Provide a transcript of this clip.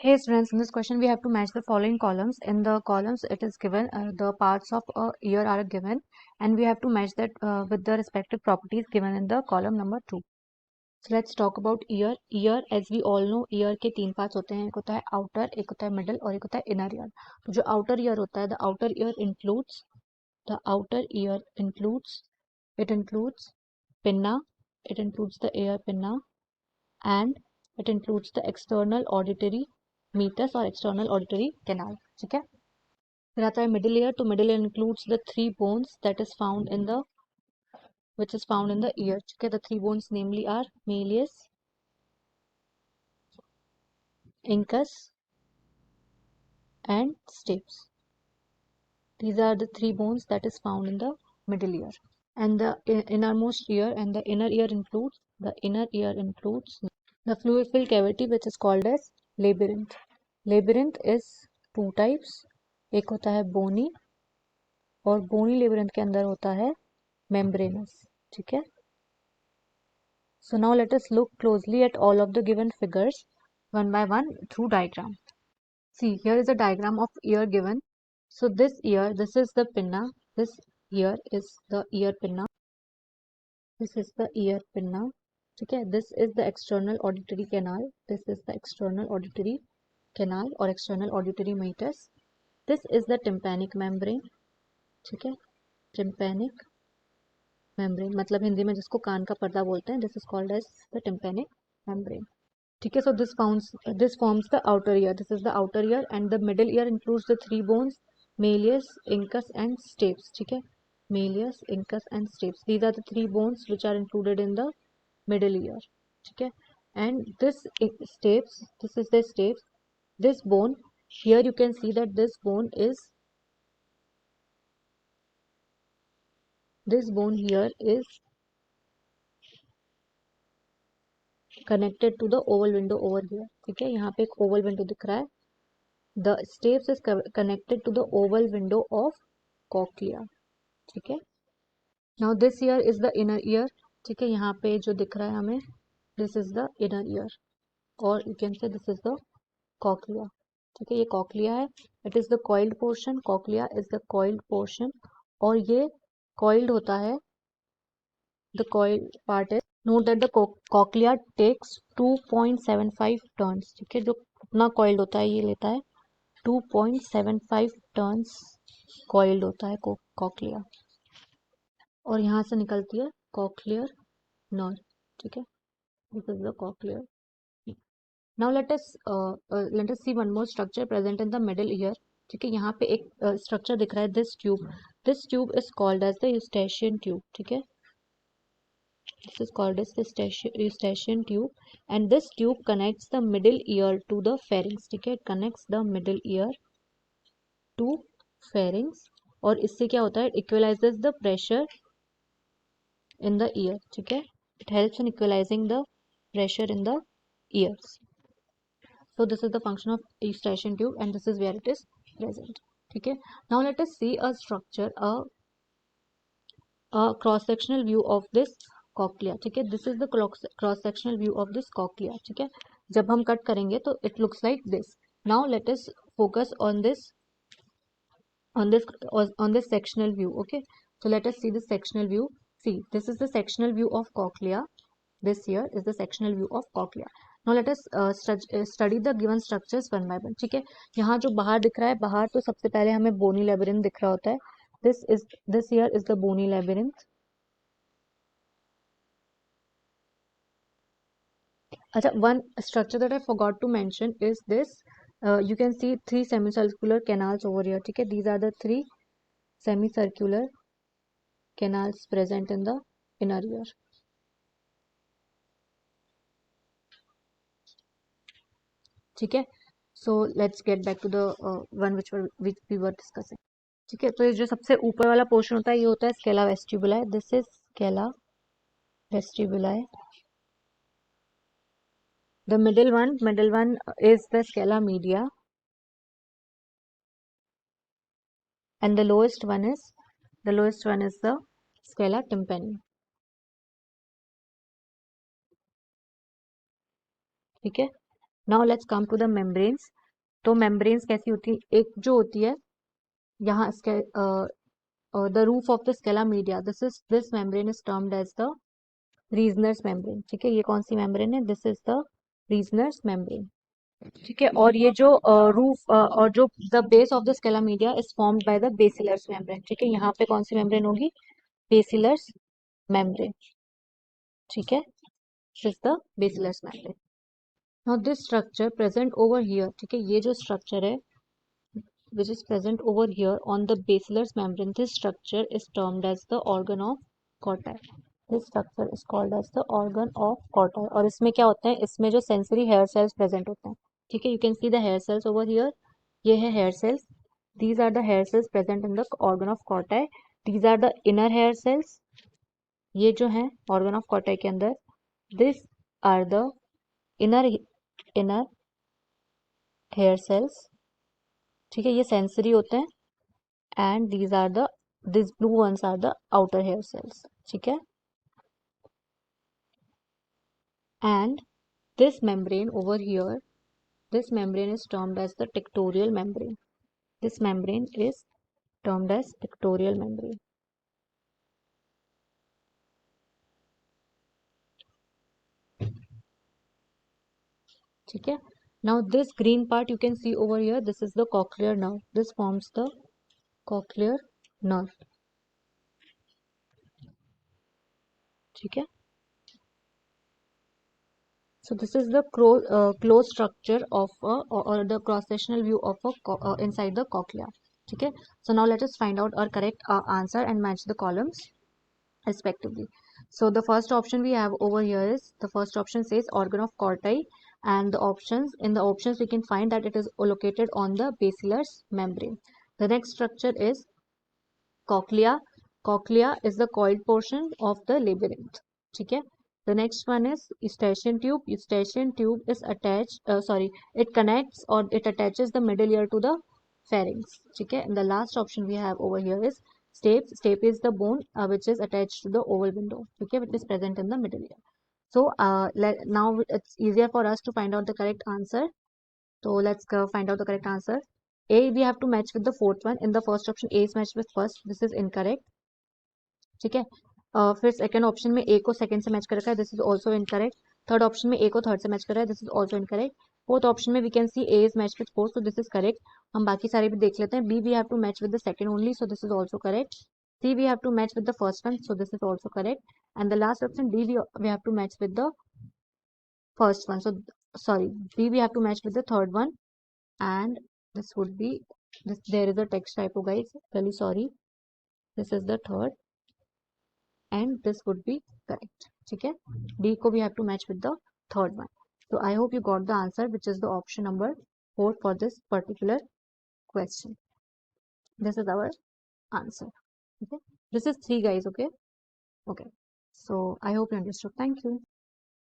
Hey students, in this question we have to match the following columns. In the columns it is given the parts of a ear are given and we have to match that with the respective properties given in the column number 2. So let's talk about ear. Ear, as we all know, ear के तीन parts होते हैं. एक होता है outer, एक होता है middle और एक होता है inner ear. तो जो outer ear होता है, the outer ear includes pinna, it includes the ear pinna, and it includes the external auditory meatus और external auditory canal. ठीक है. फिर आता है middle ear. तो middle ear includes the three bones that is found in the ear. ठीक है. The three bones namely are malleus, incus and stapes. These are the three bones that is found in the middle ear. And the innermost ear and the inner ear includes the fluid filled cavity which is called as labyrinth. Labyrinth is two types. एक होता है bony और bony labyrinth के अंदर होता है membranous. ठीक है. So now let us look closely at all of the given figures one by one through diagram. See, here is a diagram of ear given. So this ear, this is the pinna. This here is the ear pinna. This is the ear pinna. ठीक है. This is the external auditory canal. This is the external auditory canal or external auditory meatus. This is the tympanic membrane. ठीक है. Tympanic membrane मतलब हिंदी में जिसको कान का पर्दा बोलते हैं. This is called as the tympanic membrane. ठीक है. So this forms the outer ear. This is the outer ear and the middle ear includes the three bones malleus, incus and stapes. ठीक है. Malleus, incus and stapes. These are the three bones which are included in the middle ear. ठीक है. And this stapes, this is the stapes. This bone, here you can see that this bone here is connected to the oval window over here. ठीक है. यहाँ पे एक oval window दिख रहा है. The stapes is connected to the oval window of cochlea. ठीक है. Now this ear is the inner ear. ठीक है. यहाँ पे जो दिख रहा है हमें, this is the inner ear or you can say this is the cochlea. ठीक है. ये cochlea है. It is the coiled portion. Cochlea is the coiled portion और ये coiled होता है. The coiled part is, note that the cochlea takes 2.75 turns. ठीक है. जो अपना coiled होता है ये लेता है 2.75 turns coiled होता है cochlea और यहाँ से निकलती है cochlear nerve. ठीक है. This is the cochlear. Now let us see one more structure present in the middle ear. ठीक है. यहाँ पे एक structure दिख रहा है. This tube is called as the eustachian tube. ठीक है. This is called as the eustachian tube and this tube connects the middle ear to the pharynx. ठीक है. It connects the middle ear to pharynx और इससे क्या होता है? It equalizes the pressure in the ear. ठीक है. It helps in equalizing the pressure in the ears. So this is the function of eustachian tube and this is where it is present. ठीक है. Now let us see a structure, a cross sectional view of this cochlea. ठीक है. This is the cross sectional view of this cochlea. ठीक है. जब हम cut करेंगे तो it looks like this. Now let us focus on this sectional view. Okay. So let us see the sectional view. See, this is the sectional view of cochlea. This here is the sectional view of cochlea. Now let us study the given structures one by one. ठीक है. यहाँ जो बाहर दिख रहा है, बाहर तो सबसे पहले हमें bony labyrinth दिख रहा होता है. This here is the bony labyrinth. अच्छा, one structure that I forgot to mention is this. You can see three semicircular canals over here. ठीक है. These are the three semicircular canals present in the inner ear. ठीक है. So let's get back to the one which we were discussing. ठीक है. तो ये जो सबसे ऊपर वाला पोर्शन होता है ये होता है scala vestibuli. This is scala vestibuli. The middle one is the scala media, and the lowest one is the scala tympani. ठीक है. Now let's come to the membranes. तो मेम्ब्रेन्स कैसी होती है? एक जो होती है यहाँ the roof of the scala media, this membrane is termed as the Reissner's membrane. ठीक है, ये कौन सी मेम्ब्रेन है? This is the Reissner's membrane. ठीक है, और ये जो रूफ और जो the base of the scala media is formed by the basilar membrane. ठीक है, यहाँ पे कौन सी मेम्ब्रेन होगी? Basilar membrane. ठीक है, this is the basilar membrane. Now this structure present over here. ठीक है, ये जो स्ट्रक्चर है which is present over here on the basilar's membrane, this structure is termed as the organ of Corti. This structure is called as the organ of Corti. और इसमें क्या होता है? इसमें जो sensory hair cells present होते हैं. ठीक है, you can see the hair cells over here. ये है hair cells. These are the hair cells present in the organ of Corti. These are the inner hair cells. ये जो है organ of Corti के अंदर, these are the inner hair cells. ठीक है, ये सेंसरी होते हैं. And this blue ones are the outer hair cells. ठीक है, and this membrane over here, this membrane is termed as the tectorial membrane. This membrane is termed as tectorial membrane. ठीक है, now this green part you can see over here, this is the cochlear nerve. This forms the cochlear nerve. ठीक है, so this is the closed structure of or the cross-sectional view of inside the cochlea. ठीक है, so now let us find out our correct answer and match the columns respectively. So the first option we have over here is, the first option says organ of Corti, and in the options we can find that it is located on the basilar's membrane. The next structure is cochlea. Cochlea is the coiled portion of the labyrinth. ठीक है, the next one is eustachian tube. Eustachian tube is attached, it connects or it attaches the middle ear to the pharynx. ठीक है, and the last option we have over here is stapes. Stape is the bone which is attached to the oval window. ठीक है, which is present in the middle ear. So now it's easier for us to find out the correct answer. So let's go find out the correct answer. A we have to match with the fourth one. In the first option A is matched with first. This is incorrect. ठीक है, फिर second option में A को second से match कर रखा है, this is also incorrect. Third option में ए को थर्ड से मैच कर रहा है, this is also incorrect. Fourth option में we can see A is match with fourth, so this is correct. हम बाकी सारे भी देख लेते हैं. B we have to match with the second only, so this is also correct. C we have to match with the first one, so this is also correct. And the last option D we have to match with the first one, so B we have to match with the third one, and this would be this. There is a text typo, guys, really sorry. This is the third, and this would be correct. ठीक है, D को we have to match with the third one. So I hope you got the answer, which is the option number 4 for this particular question. This is our answer. Okay, this is 3, guys. Okay, so I hope you understood. Thank you.